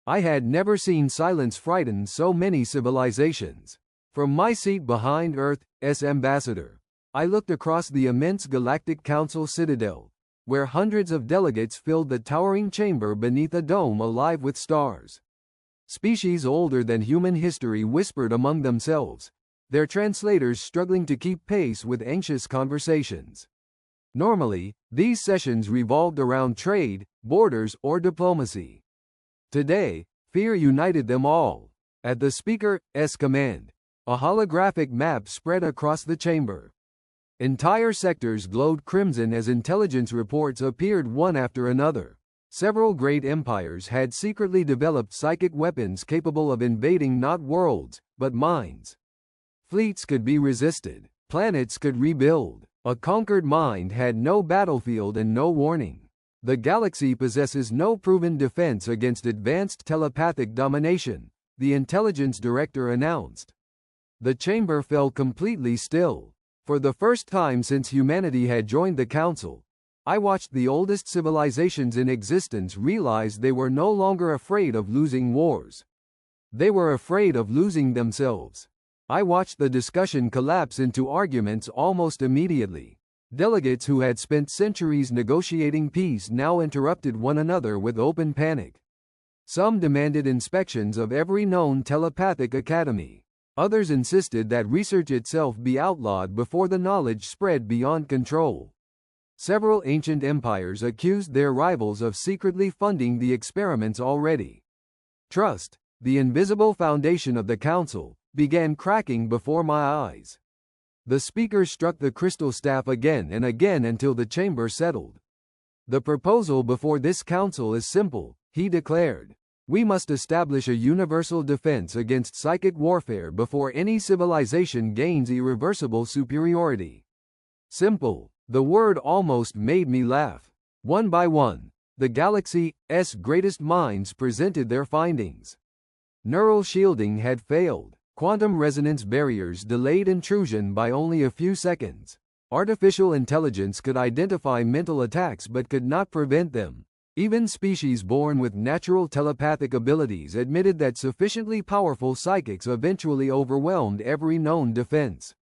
I had never seen silence frighten so many civilizations. From my seat behind Earth's ambassador, I looked across the immense Galactic Council citadel, where hundreds of delegates filled the towering chamber beneath a dome alive with stars. Species older than human history whispered among themselves, their translators struggling to keep pace with anxious conversations. Normally, these sessions revolved around trade, borders, or diplomacy. Today, fear united them all. At the speaker's command, a holographic map spread across the chamber. Entire sectors glowed crimson as intelligence reports appeared one after another. Several great empires had secretly developed psychic weapons capable of invading not worlds, but minds. Fleets could be resisted. Planets could rebuild. A conquered mind had no battlefield and no warning. The galaxy possesses no proven defense against advanced telepathic domination, the intelligence director announced. The chamber fell completely still. For the first time since humanity had joined the council, I watched the oldest civilizations in existence realize they were no longer afraid of losing wars. They were afraid of losing themselves. I watched the discussion collapse into arguments almost immediately. Delegates who had spent centuries negotiating peace now interrupted one another with open panic. Some demanded inspections of every known telepathic academy. Others insisted that research itself be outlawed before the knowledge spread beyond control. Several ancient empires accused their rivals of secretly funding the experiments already. Trust, the invisible foundation of the council, began cracking before my eyes. The speaker struck the crystal staff again and again until the chamber settled. The proposal before this council is simple, he declared. We must establish a universal defense against psychic warfare before any civilization gains irreversible superiority. Simple. The word almost made me laugh. One by one, the galaxy's greatest minds presented their findings. Neural shielding had failed. Quantum resonance barriers delayed intrusion by only a few seconds. Artificial intelligence could identify mental attacks but could not prevent them. Even species born with natural telepathic abilities admitted that sufficiently powerful psychics eventually overwhelmed every known defense.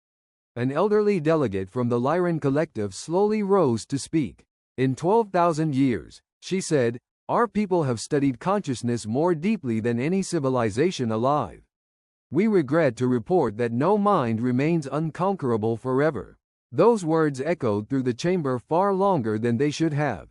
An elderly delegate from the Lyran Collective slowly rose to speak. In 12,000 years, she said, our people have studied consciousness more deeply than any civilization alive. We regret to report that no mind remains unconquerable forever. Those words echoed through the chamber far longer than they should have.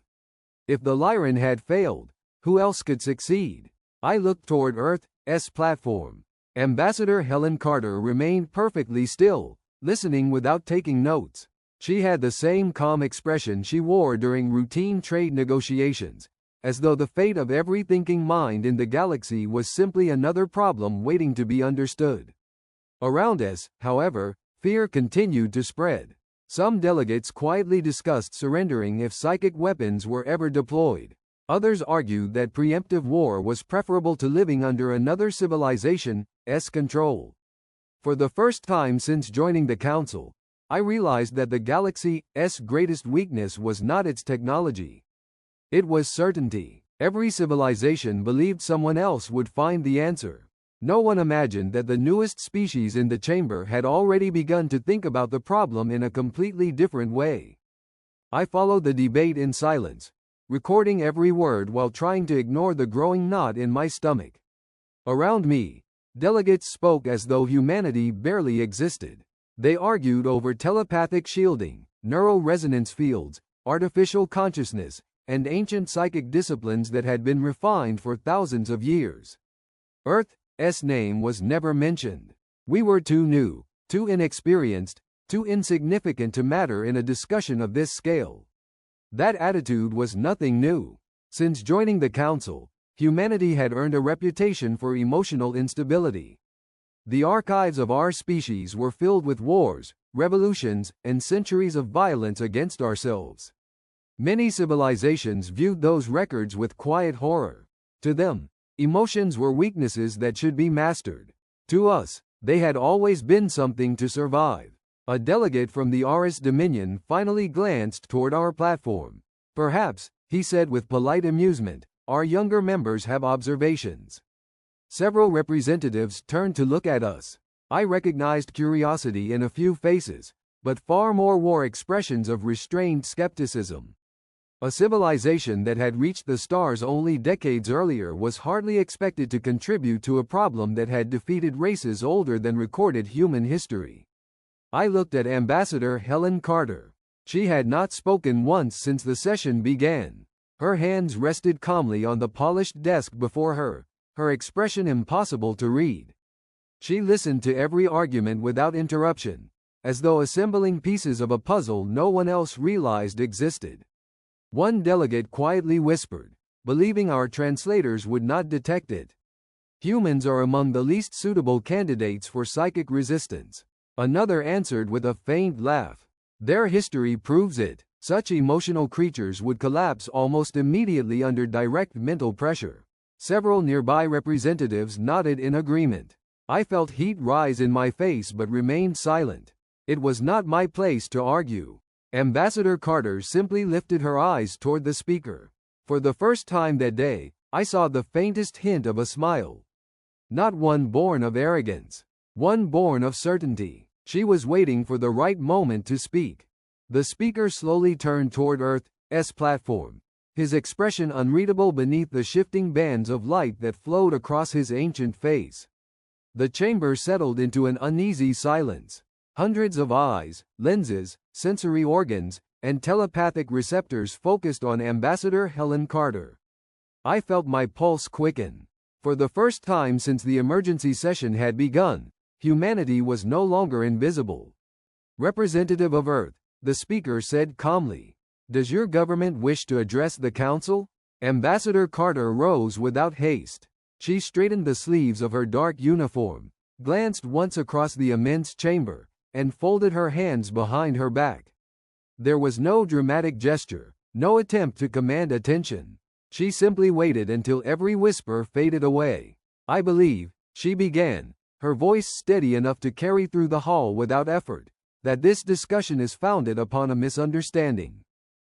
If the Lyran had failed, who else could succeed? I looked toward Earth's platform. Ambassador Helen Carter remained perfectly still, listening without taking notes. She had the same calm expression she wore during routine trade negotiations, as though the fate of every thinking mind in the galaxy was simply another problem waiting to be understood. Around us, however, fear continued to spread. Some delegates quietly discussed surrendering if psychic weapons were ever deployed. Others argued that preemptive war was preferable to living under another civilization's control. For the first time since joining the Council, I realized that the galaxy's greatest weakness was not its technology. It was certainty. Every civilization believed someone else would find the answer. No one imagined that the newest species in the chamber had already begun to think about the problem in a completely different way. I followed the debate in silence, recording every word while trying to ignore the growing knot in my stomach. Around me, delegates spoke as though humanity barely existed. They argued over telepathic shielding, neural resonance fields, artificial consciousness, and ancient psychic disciplines that had been refined for thousands of years. Earth's name was never mentioned. We were too new, too inexperienced, too insignificant to matter in a discussion of this scale. That attitude was nothing new. Since joining the Council, humanity had earned a reputation for emotional instability. The archives of our species were filled with wars, revolutions, and centuries of violence against ourselves. Many civilizations viewed those records with quiet horror. To them, emotions were weaknesses that should be mastered. To us, they had always been something to survive. A delegate from the Aris Dominion finally glanced toward our platform. Perhaps, he said with polite amusement, our younger members have observations. Several representatives turned to look at us. I recognized curiosity in a few faces, but far more wore expressions of restrained skepticism. A civilization that had reached the stars only decades earlier was hardly expected to contribute to a problem that had defeated races older than recorded human history. I looked at Ambassador Helen Carter. She had not spoken once since the session began. Her hands rested calmly on the polished desk before her, her expression impossible to read. She listened to every argument without interruption, as though assembling pieces of a puzzle no one else realized existed. One delegate quietly whispered, believing our translators would not detect it. Humans are among the least suitable candidates for psychic resistance. Another answered with a faint laugh. Their history proves it. Such emotional creatures would collapse almost immediately under direct mental pressure. Several nearby representatives nodded in agreement. I felt heat rise in my face but remained silent. It was not my place to argue. Ambassador Carter simply lifted her eyes toward the speaker. For the first time that day, I saw the faintest hint of a smile. Not one born of arrogance. One born of certainty. She was waiting for the right moment to speak. The speaker slowly turned toward Earth's platform, his expression unreadable beneath the shifting bands of light that flowed across his ancient face. The chamber settled into an uneasy silence. Hundreds of eyes, lenses, sensory organs, and telepathic receptors focused on Ambassador Helen Carter. I felt my pulse quicken. For the first time since the emergency session had begun, humanity was no longer invisible. Representative of Earth, the speaker said calmly, "Does your government wish to address the council?" Ambassador Carter rose without haste. She straightened the sleeves of her dark uniform, glanced once across the immense chamber, and folded her hands behind her back. There was no dramatic gesture, no attempt to command attention. She simply waited until every whisper faded away. "I believe," she began, her voice steady enough to carry through the hall without effort, "that this discussion is founded upon a misunderstanding."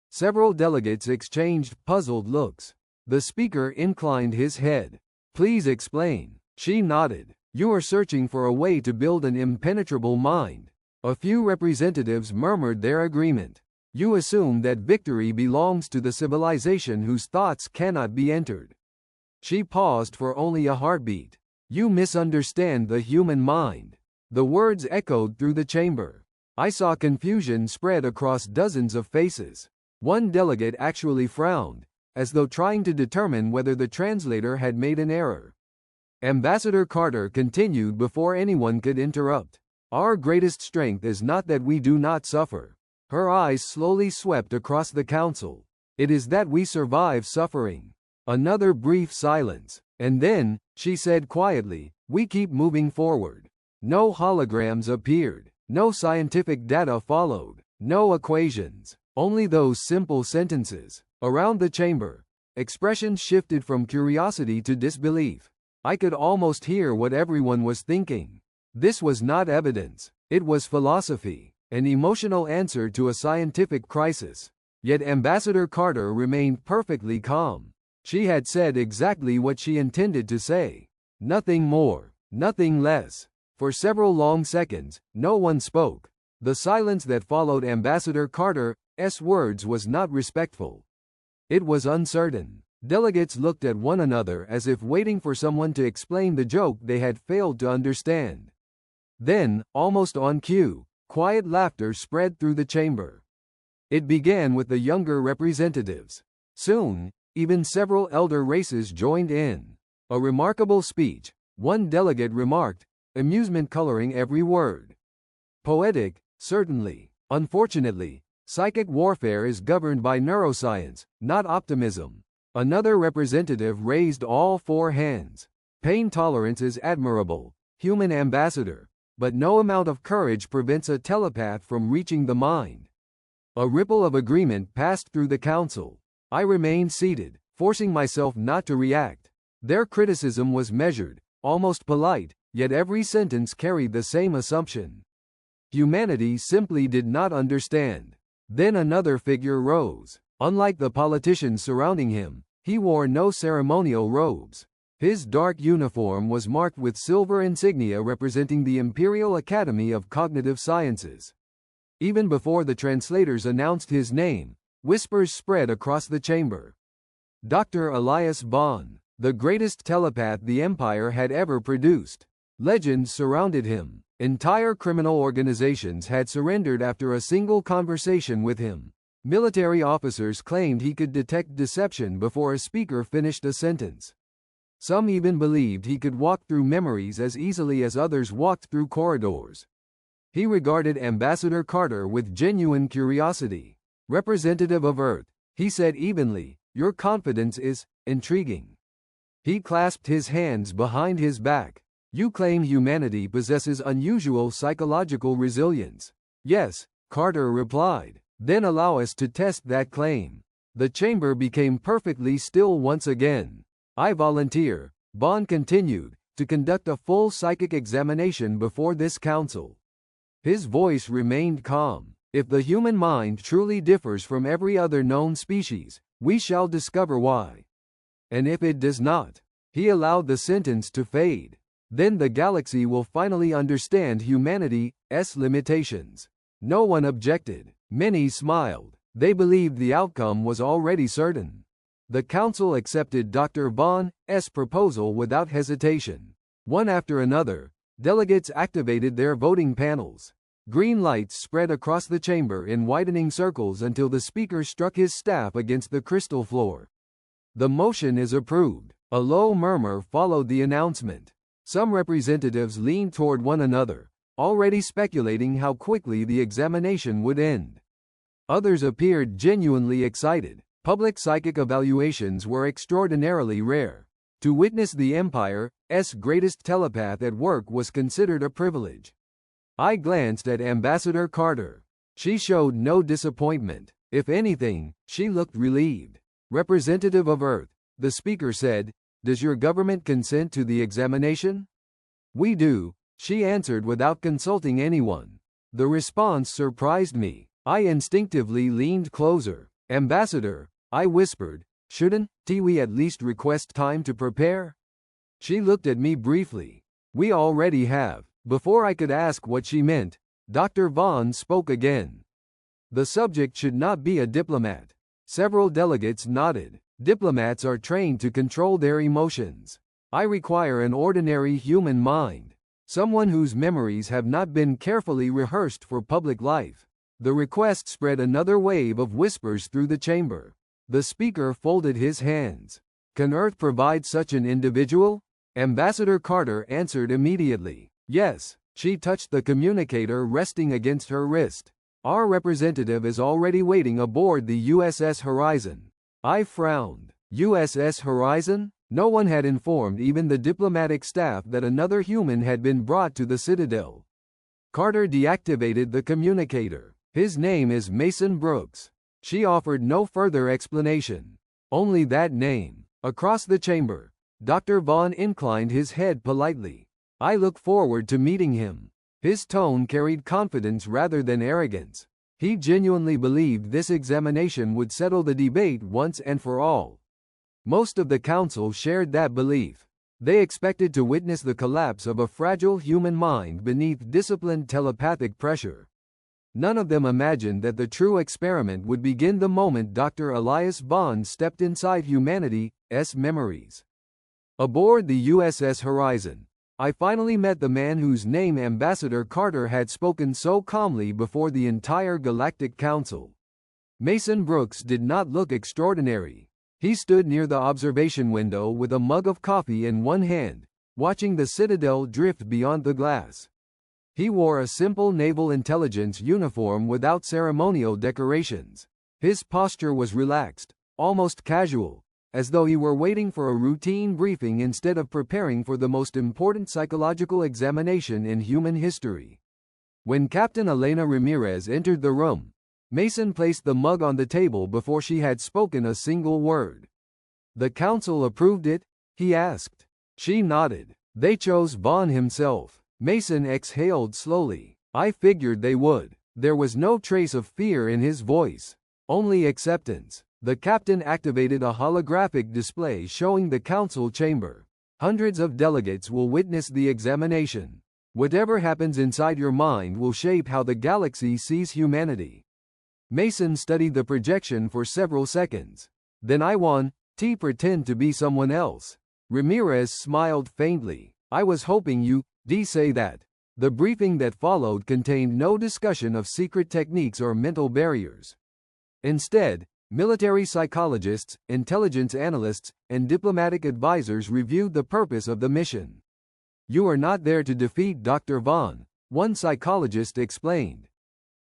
Several delegates exchanged puzzled looks. The speaker inclined his head. "Please explain." She nodded. "You are searching for a way to build an impenetrable mind." A few representatives murmured their agreement. "You assume that victory belongs to the civilization whose thoughts cannot be entered." She paused for only a heartbeat. "You misunderstand the human mind." The words echoed through the chamber. I saw confusion spread across dozens of faces. One delegate actually frowned, as though trying to determine whether the translator had made an error. Ambassador Carter continued before anyone could interrupt. "Our greatest strength is not that we do not suffer." Her eyes slowly swept across the council. "It is that we survive suffering." Another brief silence. And then, she said quietly, "We keep moving forward." No holograms appeared. No scientific data followed. No equations. Only those simple sentences. Around the chamber, expressions shifted from curiosity to disbelief. I could almost hear what everyone was thinking. This was not evidence. It was philosophy, an emotional answer to a scientific crisis. Yet Ambassador Carter remained perfectly calm. She had said exactly what she intended to say. Nothing more, nothing less. For several long seconds, no one spoke. The silence that followed Ambassador Carter's words was not respectful. It was uncertain. Delegates looked at one another as if waiting for someone to explain the joke they had failed to understand. Then, almost on cue, quiet laughter spread through the chamber. It began with the younger representatives. Soon, even several elder races joined in. "A remarkable speech," one delegate remarked, amusement coloring every word. "Poetic, certainly. Unfortunately, psychic warfare is governed by neuroscience, not optimism." Another representative raised all four hands. "Pain tolerance is admirable, human ambassador, but no amount of courage prevents a telepath from reaching the mind." A ripple of agreement passed through the council. I remained seated, forcing myself not to react. Their criticism was measured, almost polite, yet every sentence carried the same assumption. Humanity simply did not understand. Then another figure rose. Unlike the politicians surrounding him, He wore no ceremonial robes. His dark uniform was marked with silver insignia representing the Imperial Academy of Cognitive Sciences. Even before the translators announced his name, whispers spread across the chamber. Dr. Elias Vaughn, the greatest telepath the Empire had ever produced. Legends surrounded him. Entire criminal organizations had surrendered after a single conversation with him. Military officers claimed he could detect deception before a speaker finished a sentence. Some even believed he could walk through memories as easily as others walked through corridors. He regarded Ambassador Carter with genuine curiosity. "Representative of Earth," he said evenly, "your confidence is intriguing." He clasped his hands behind his back. "You claim humanity possesses unusual psychological resilience." "Yes," Carter replied. "Then allow us to test that claim." The chamber became perfectly still once again. "I volunteer," Vaughn continued, "to conduct a full psychic examination before this council." His voice remained calm. "If the human mind truly differs from every other known species, we shall discover why. And if it does not," he allowed the sentence to fade, "then the galaxy will finally understand humanity's limitations." No one objected. Many smiled. They believed the outcome was already certain. The council accepted Dr. Vaughn's proposal without hesitation. One after another, delegates activated their voting panels. Green lights spread across the chamber in widening circles until the speaker struck his staff against the crystal floor. "The motion is approved." A low murmur followed the announcement. Some representatives leaned toward one another, already speculating how quickly the examination would end. Others appeared genuinely excited. Public psychic evaluations were extraordinarily rare. To witness the Empire's greatest telepath at work was considered a privilege. I glanced at Ambassador Carter. She showed no disappointment. If anything, she looked relieved. "Representative of Earth," the speaker said, "does your government consent to the examination?" "We do," she answered without consulting anyone. The response surprised me. I instinctively leaned closer. "Ambassador," I whispered, "shouldn't we at least request time to prepare?" She looked at me briefly. "We already have." Before I could ask what she meant, Dr. Vaughn spoke again. "The subject should not be a diplomat." Several delegates nodded. "Diplomats are trained to control their emotions. I require an ordinary human mind. Someone whose memories have not been carefully rehearsed for public life." The request spread another wave of whispers through the chamber. The speaker folded his hands. "Can Earth provide such an individual?" Ambassador Carter answered immediately. "Yes." She touched the communicator resting against her wrist. "Our representative is already waiting aboard the USS Horizon." I frowned. USS Horizon? No one had informed even the diplomatic staff that another human had been brought to the Citadel. Carter deactivated the communicator. "His name is Mason Brooks." She offered no further explanation. "Only that name." Across the chamber, Dr. Vaughn inclined his head politely. "I look forward to meeting him." His tone carried confidence rather than arrogance. He genuinely believed this examination would settle the debate once and for all. Most of the council shared that belief. They expected to witness the collapse of a fragile human mind beneath disciplined telepathic pressure. None of them imagined that the true experiment would begin the moment Dr. Elias Vaughn stepped inside humanity's memories. Aboard the USS Horizon, I finally met the man whose name Ambassador Carter had spoken so calmly before the entire Galactic Council. Mason Brooks did not look extraordinary. He stood near the observation window with a mug of coffee in one hand, watching the Citadel drift beyond the glass. He wore a simple naval intelligence uniform without ceremonial decorations. His posture was relaxed, almost casual, as though he were waiting for a routine briefing instead of preparing for the most important psychological examination in human history. When Captain Elena Ramirez entered the room, Mason placed the mug on the table before she had spoken a single word. "The council approved it?" he asked. She nodded. "They chose Vaughn himself." Mason exhaled slowly. "I figured they would." There was no trace of fear in his voice, only acceptance. The captain activated a holographic display showing the council chamber. Hundreds of delegates will witness the examination. Whatever happens inside your mind will shape how the galaxy sees humanity. Mason studied the projection for several seconds. Then I won. Pretend to be someone else. Ramirez smiled faintly. I was hoping you'd say that. The briefing that followed contained no discussion of secret techniques or mental barriers. Instead, military psychologists, intelligence analysts, and diplomatic advisors reviewed the purpose of the mission. You are not there to defeat Dr. Vaughn, one psychologist explained.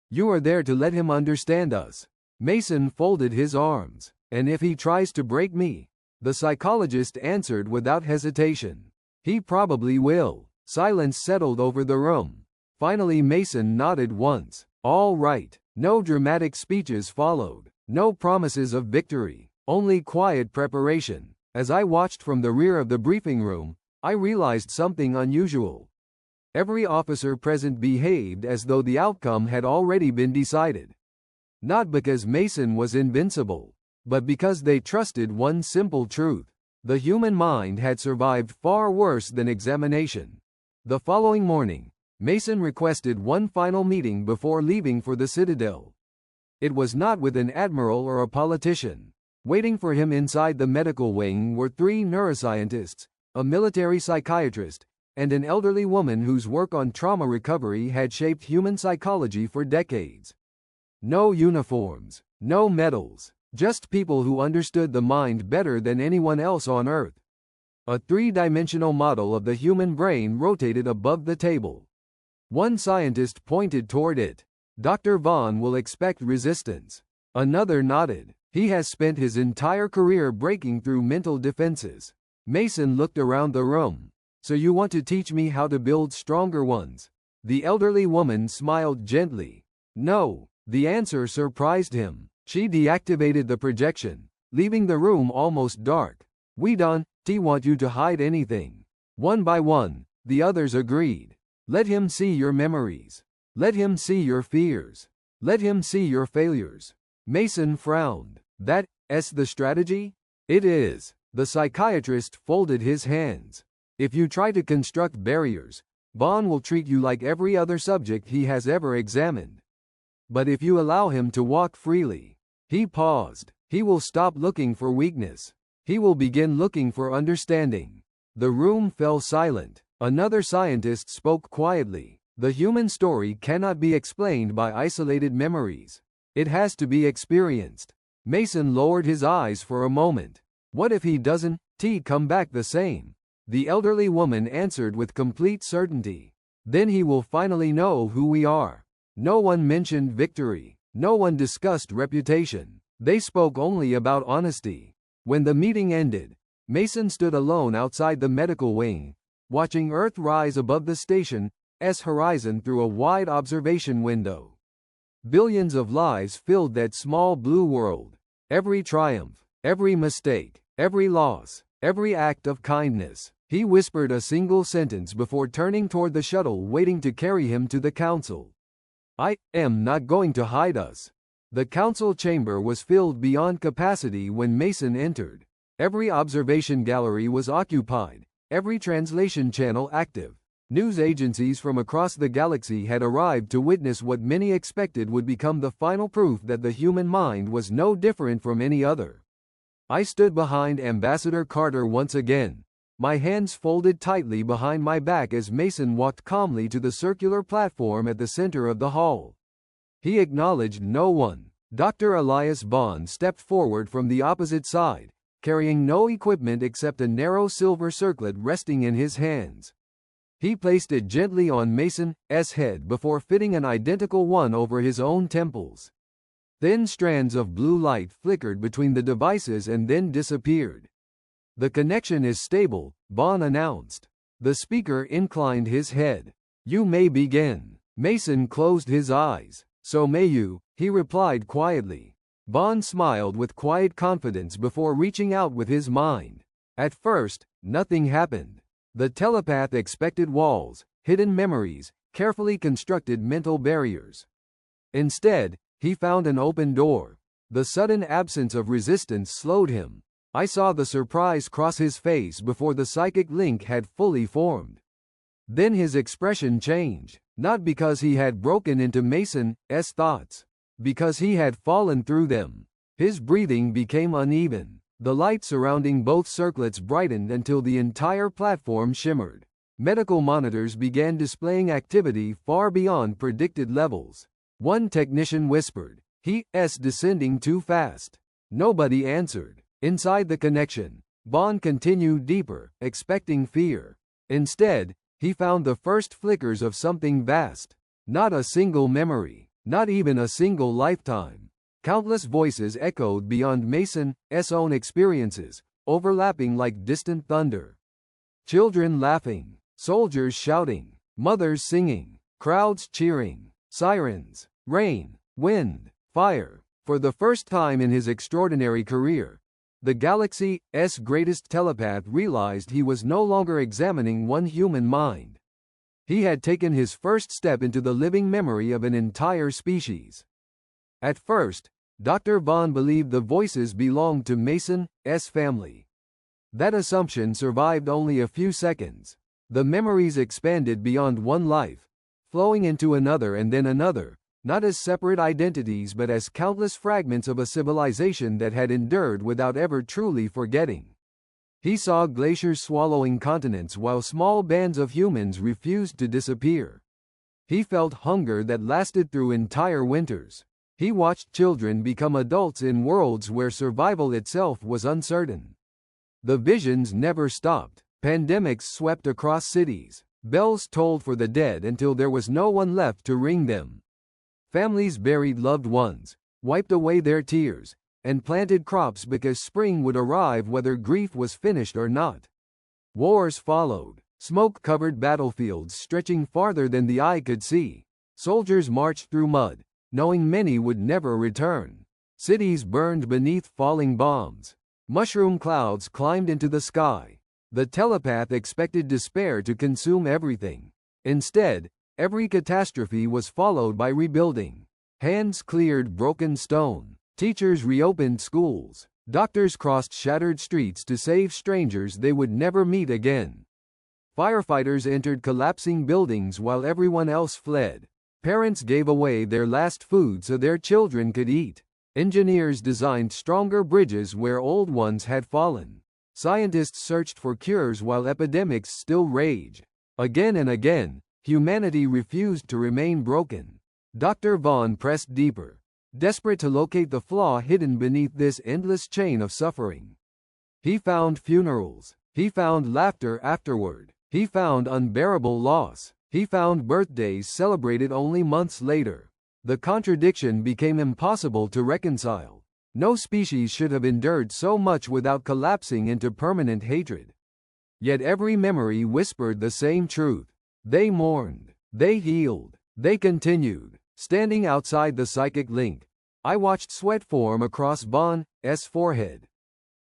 You are there to let him understand us. Mason folded his arms. And if he tries to break me? The psychologist answered without hesitation. He probably will. Silence settled over the room. Finally Mason nodded once. All right. No dramatic speeches followed. No promises of victory. Only quiet preparation. As I watched from the rear of the briefing room, I realized something unusual. Every officer present behaved as though the outcome had already been decided. Not because Mason was invincible, but because they trusted one simple truth. The human mind had survived far worse than examination. The following morning, Mason requested one final meeting before leaving for the Citadel. It was not with an admiral or a politician. Waiting for him inside the medical wing were 3 neuroscientists, a military psychiatrist, and an elderly woman whose work on trauma recovery had shaped human psychology for decades. No uniforms, no medals. Just people who understood the mind better than anyone else on Earth. A 3-dimensional model of the human brain rotated above the table. One scientist pointed toward it. Dr. Vaughn will expect resistance. Another nodded. He has spent his entire career breaking through mental defenses. Mason looked around the room. So you want to teach me how to build stronger ones? The elderly woman smiled gently. No. The answer surprised him. She deactivated the projection, leaving the room almost dark. We don't want you to hide anything. One by one, the others agreed. Let him see your memories. Let him see your fears. Let him see your failures. Mason frowned. That's the strategy? It is. The psychiatrist folded his hands. If you try to construct barriers, Vaughn will treat you like every other subject he has ever examined. But if you allow him to walk freely, he paused. He will stop looking for weakness. He will begin looking for understanding. The room fell silent. Another scientist spoke quietly. The human story cannot be explained by isolated memories. It has to be experienced. Mason lowered his eyes for a moment. What if he doesn't come back the same? The elderly woman answered with complete certainty. Then he will finally know who we are. No one mentioned victory. No one discussed reputation. They spoke only about honesty. When the meeting ended, Mason stood alone outside the medical wing, watching Earth rise above the station's horizon through a wide observation window. Billions of lives filled that small blue world. Every triumph, every mistake, every loss, every act of kindness. He whispered a single sentence before turning toward the shuttle waiting to carry him to the council. I am not going to hide us. The council chamber was filled beyond capacity when Mason entered. Every observation gallery was occupied, every translation channel active. News agencies from across the galaxy had arrived to witness what many expected would become the final proof that the human mind was no different from any other. I stood behind Ambassador Carter once again, my hands folded tightly behind my back as Mason walked calmly to the circular platform at the center of the hall. He acknowledged no one. Dr. Elias Vaughn stepped forward from the opposite side, carrying no equipment except a narrow silver circlet resting in his hands. He placed it gently on Mason's head before fitting an identical one over his own temples. Thin strands of blue light flickered between the devices and then disappeared. The connection is stable, Vaughn announced. The speaker inclined his head. You may begin. Mason closed his eyes. So may you, he replied quietly. Vaughn smiled with quiet confidence before reaching out with his mind. At first, nothing happened. The telepath expected walls, hidden memories, carefully constructed mental barriers. Instead, he found an open door. The sudden absence of resistance slowed him. I saw the surprise cross his face before the psychic link had fully formed. Then his expression changed, not because he had broken into Mason's thoughts, because he had fallen through them. His breathing became uneven. The light surrounding both circlets brightened until the entire platform shimmered. Medical monitors began displaying activity far beyond predicted levels. One technician whispered, "He's descending too fast." Nobody answered. Inside the connection, Vaughn continued deeper, expecting fear. Instead, he found the first flickers of something vast. Not a single memory, not even a single lifetime. Countless voices echoed beyond Mason's own experiences, overlapping like distant thunder. Children laughing, soldiers shouting, mothers singing, crowds cheering, sirens, rain, wind, fire. For the first time in his extraordinary career, the galaxy's greatest telepath realized he was no longer examining one human mind. He had taken his first step into the living memory of an entire species. At first, Dr. Vaughn believed the voices belonged to Mason's family. That assumption survived only a few seconds. The memories expanded beyond one life, flowing into another and then another, not as separate identities but as countless fragments of a civilization that had endured without ever truly forgetting. He saw glaciers swallowing continents while small bands of humans refused to disappear. He felt hunger that lasted through entire winters. He watched children become adults in worlds where survival itself was uncertain. The visions never stopped. Pandemics swept across cities. Bells tolled for the dead until there was no one left to ring them. Families buried loved ones, wiped away their tears, and planted crops because spring would arrive whether grief was finished or not. Wars followed. Smoke-covered battlefields stretching farther than the eye could see. Soldiers marched through mud, knowing many would never return. Cities burned beneath falling bombs. Mushroom clouds climbed into the sky. The telepath expected despair to consume everything. Instead, every catastrophe was followed by rebuilding. Hands cleared broken stone. Teachers reopened schools. Doctors crossed shattered streets to save strangers they would never meet again. Firefighters entered collapsing buildings while everyone else fled. Parents gave away their last food so their children could eat. Engineers designed stronger bridges where old ones had fallen. Scientists searched for cures while epidemics still raged. Again and again, humanity refused to remain broken. Dr. Vaughn pressed deeper, desperate to locate the flaw hidden beneath this endless chain of suffering. He found funerals. He found laughter afterward. He found unbearable loss. He found birthdays celebrated only months later. The contradiction became impossible to reconcile. No species should have endured so much without collapsing into permanent hatred. Yet every memory whispered the same truth. They mourned. They healed. They continued. Standing outside the psychic link, I watched sweat form across Vaughn's forehead.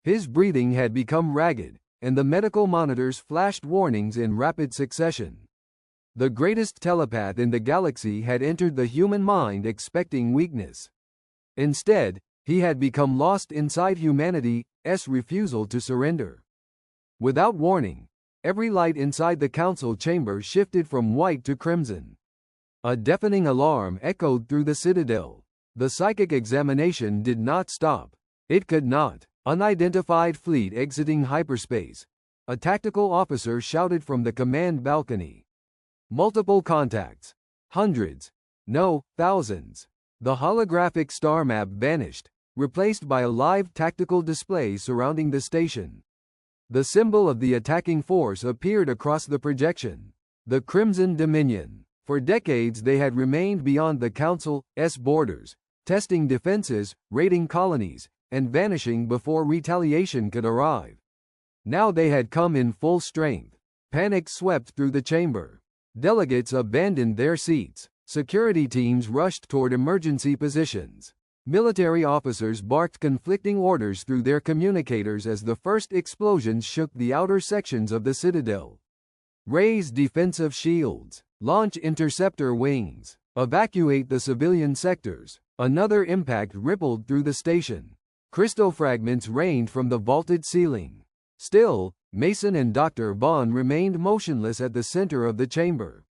His breathing had become ragged, and the medical monitors flashed warnings in rapid succession. The greatest telepath in the galaxy had entered the human mind expecting weakness. Instead, he had become lost inside humanity's refusal to surrender. Without warning, every light inside the council chamber shifted from white to crimson. A deafening alarm echoed through the citadel. The psychic examination did not stop. It could not. Unidentified fleet exiting hyperspace. A tactical officer shouted from the command balcony. Multiple contacts. Hundreds. No, thousands. The holographic star map vanished, replaced by a live tactical display surrounding the station. The symbol of the attacking force appeared across the projection. The Crimson Dominion. For decades they had remained beyond the Council's borders, testing defenses, raiding colonies, and vanishing before retaliation could arrive. Now they had come in full strength. Panic swept through the chamber. Delegates abandoned their seats. Security teams rushed toward emergency positions. Military officers barked conflicting orders through their communicators as the first explosions shook the outer sections of the citadel. Raise defensive shields. Launch interceptor wings. Evacuate the civilian sectors. Another impact rippled through the station. Crystal fragments rained from the vaulted ceiling. Still, Mason and Dr. Vaughn remained motionless at the center of the chamber.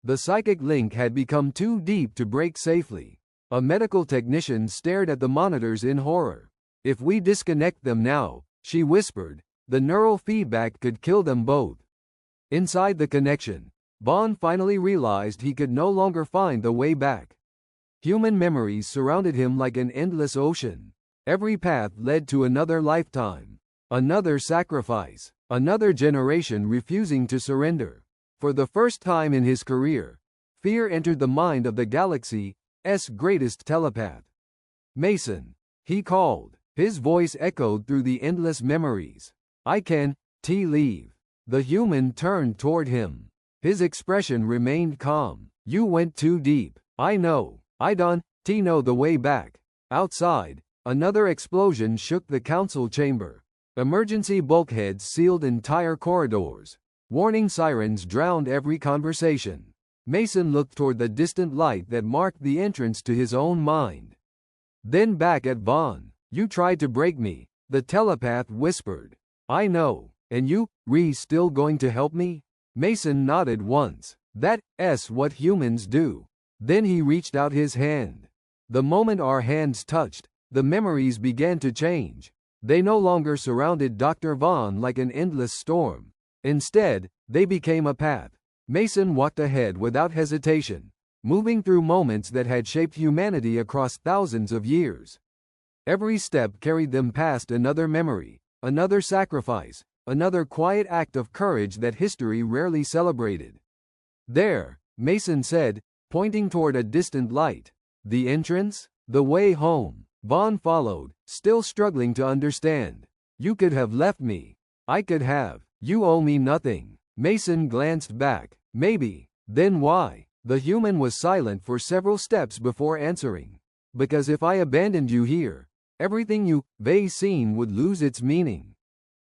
The psychic link had become too deep to break safely. A medical technician stared at the monitors in horror. "If we disconnect them now," she whispered, "the neural feedback could kill them both." Inside the connection, Vaughn finally realized he could no longer find the way back. Human memories surrounded him like an endless ocean. Every path led to another lifetime, another sacrifice, another generation refusing to surrender. For the first time in his career, fear entered the mind of the galaxy's greatest telepath. "Mason," he called. His voice echoed through the endless memories. "I can leave." The human turned toward him. His expression remained calm. "You went too deep. I know. I don't know the way back." Outside, another explosion shook the council chamber. Emergency bulkheads sealed entire corridors. Warning sirens drowned every conversation. Mason looked toward the distant light that marked the entrance to his own mind. Then back at Vaughn. "You tried to break me," the telepath whispered. "I know. And you, still going to help me?" Mason nodded once. "That's what humans do." Then he reached out his hand. The moment our hands touched, the memories began to change. They no longer surrounded Dr. Vaughn like an endless storm. Instead, they became a path. Mason walked ahead without hesitation, moving through moments that had shaped humanity across thousands of years. Every step carried them past another memory, another sacrifice, another quiet act of courage that history rarely celebrated. "There," Mason said, pointing toward a distant light. "The entrance? The way home." Vaughn followed, still struggling to understand. "You could have left me. I could have. You owe me nothing." Mason glanced back. "Maybe. Then why?" The human was silent for several steps before answering. "Because if I abandoned you here, everything you've seen would lose its meaning."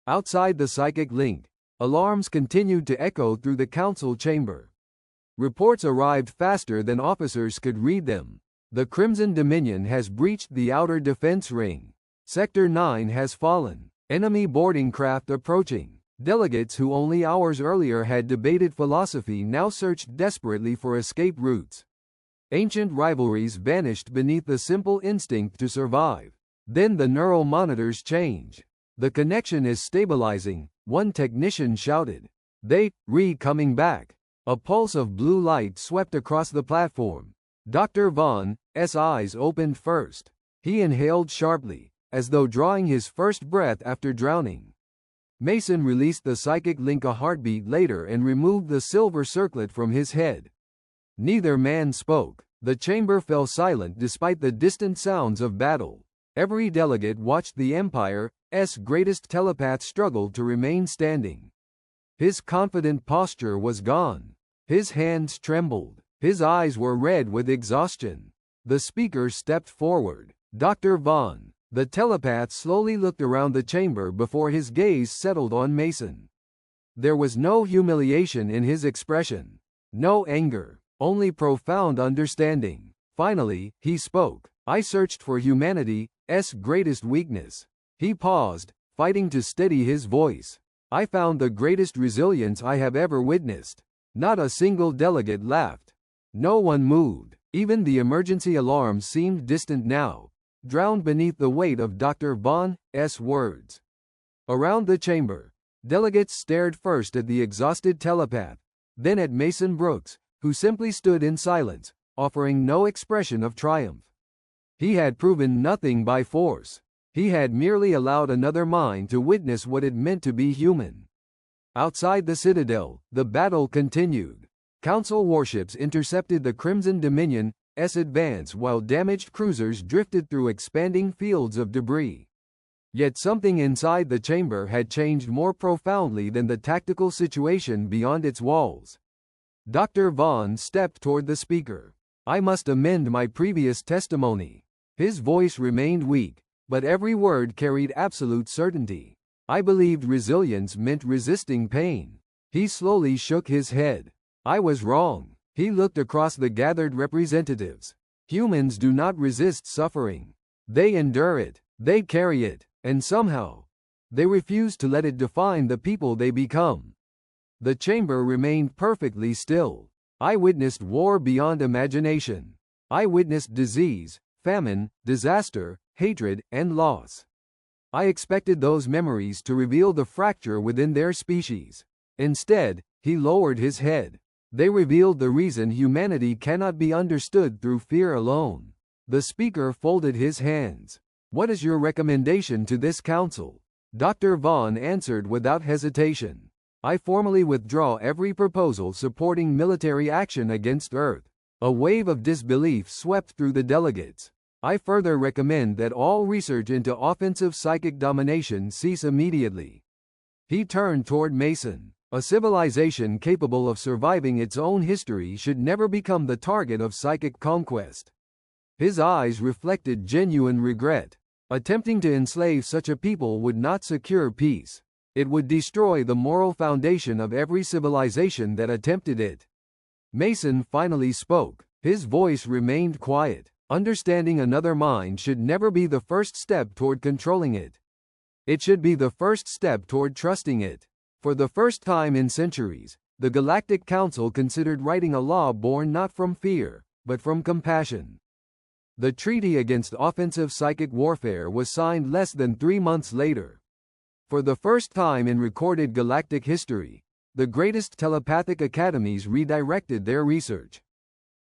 Outside the psychic link, alarms continued to echo through the council chamber. Reports arrived faster than officers could read them. "The Crimson Dominion has breached the outer defense ring. Sector 9 has fallen. Enemy boarding craft approaching." Delegates who only hours earlier had debated philosophy now searched desperately for escape routes. Ancient rivalries vanished beneath the simple instinct to survive. Then the neural monitors change. "The connection is stabilizing," one technician shouted. "They coming back." A pulse of blue light swept across the platform. Dr. Vaughn's eyes opened first. He inhaled sharply, as though drawing his first breath after drowning. Mason released the psychic link a heartbeat later and removed the silver circlet from his head. Neither man spoke. The chamber fell silent despite the distant sounds of battle. Every delegate watched the Empire's greatest telepath struggle to remain standing. His confident posture was gone. His hands trembled. His eyes were red with exhaustion. The speaker stepped forward. "Dr. Vaughn." The telepath slowly looked around the chamber before his gaze settled on Mason. There was no humiliation in his expression. No anger. Only profound understanding. Finally, he spoke. "I searched for humanity's greatest weakness." He paused, fighting to steady his voice. "I found the greatest resilience I have ever witnessed." Not a single delegate laughed. No one moved. Even the emergency alarms seemed distant now, drowned beneath the weight of Dr. Vaughn's words. Around the chamber, delegates stared first at the exhausted telepath, then at Mason Brooks, who simply stood in silence, offering no expression of triumph. He had proven nothing by force. He had merely allowed another mind to witness what it meant to be human. Outside the Citadel, the battle continued. Council warships intercepted the Crimson Dominion's advance while damaged cruisers drifted through expanding fields of debris. Yet something inside the chamber had changed more profoundly than the tactical situation beyond its walls. Dr. Vaughn stepped toward the speaker. "I must amend my previous testimony." His voice remained weak, but every word carried absolute certainty. "I believed resilience meant resisting pain." He slowly shook his head. "I was wrong." He looked across the gathered representatives. Humans do not resist suffering. They endure it, they carry it, and somehow, they refuse to let it define the people they become. The chamber remained perfectly still. I witnessed war beyond imagination. I witnessed disease, famine, disaster, hatred, and loss. I expected those memories to reveal the fracture within their species. Instead, he lowered his head. They revealed the reason humanity cannot be understood through fear alone. The speaker folded his hands. What is your recommendation to this council? Dr. Vaughn answered without hesitation. I formally withdraw every proposal supporting military action against Earth. A wave of disbelief swept through the delegates. I further recommend that all research into offensive psychic domination cease immediately. He turned toward Mason. A civilization capable of surviving its own history should never become the target of psychic conquest. His eyes reflected genuine regret. Attempting to enslave such a people would not secure peace. It would destroy the moral foundation of every civilization that attempted it. Mason finally spoke. His voice remained quiet. Understanding another mind should never be the first step toward controlling it. It should be the first step toward trusting it. For the first time in centuries, the Galactic Council considered writing a law born not from fear, but from compassion. The treaty against offensive psychic warfare was signed less than 3 months later. For the first time in recorded galactic history, the greatest telepathic academies redirected their research.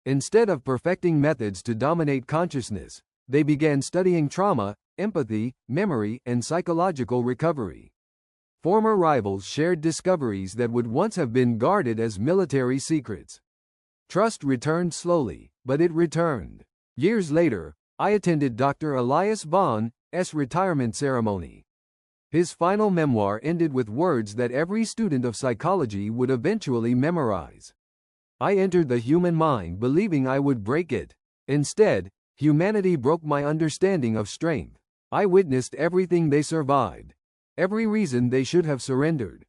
Instead of perfecting methods to dominate consciousness, they began studying trauma, empathy, memory, and psychological recovery. Former rivals shared discoveries that would once have been guarded as military secrets. Trust returned slowly, but it returned. Years later, I attended Dr. Elias Vaughn's retirement ceremony. His final memoir ended with words that every student of psychology would eventually memorize. I entered the human mind believing I would break it. Instead, humanity broke my understanding of strength. I witnessed everything they survived, every reason they should have surrendered.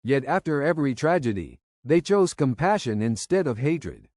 Yet after every tragedy, they chose compassion instead of hatred.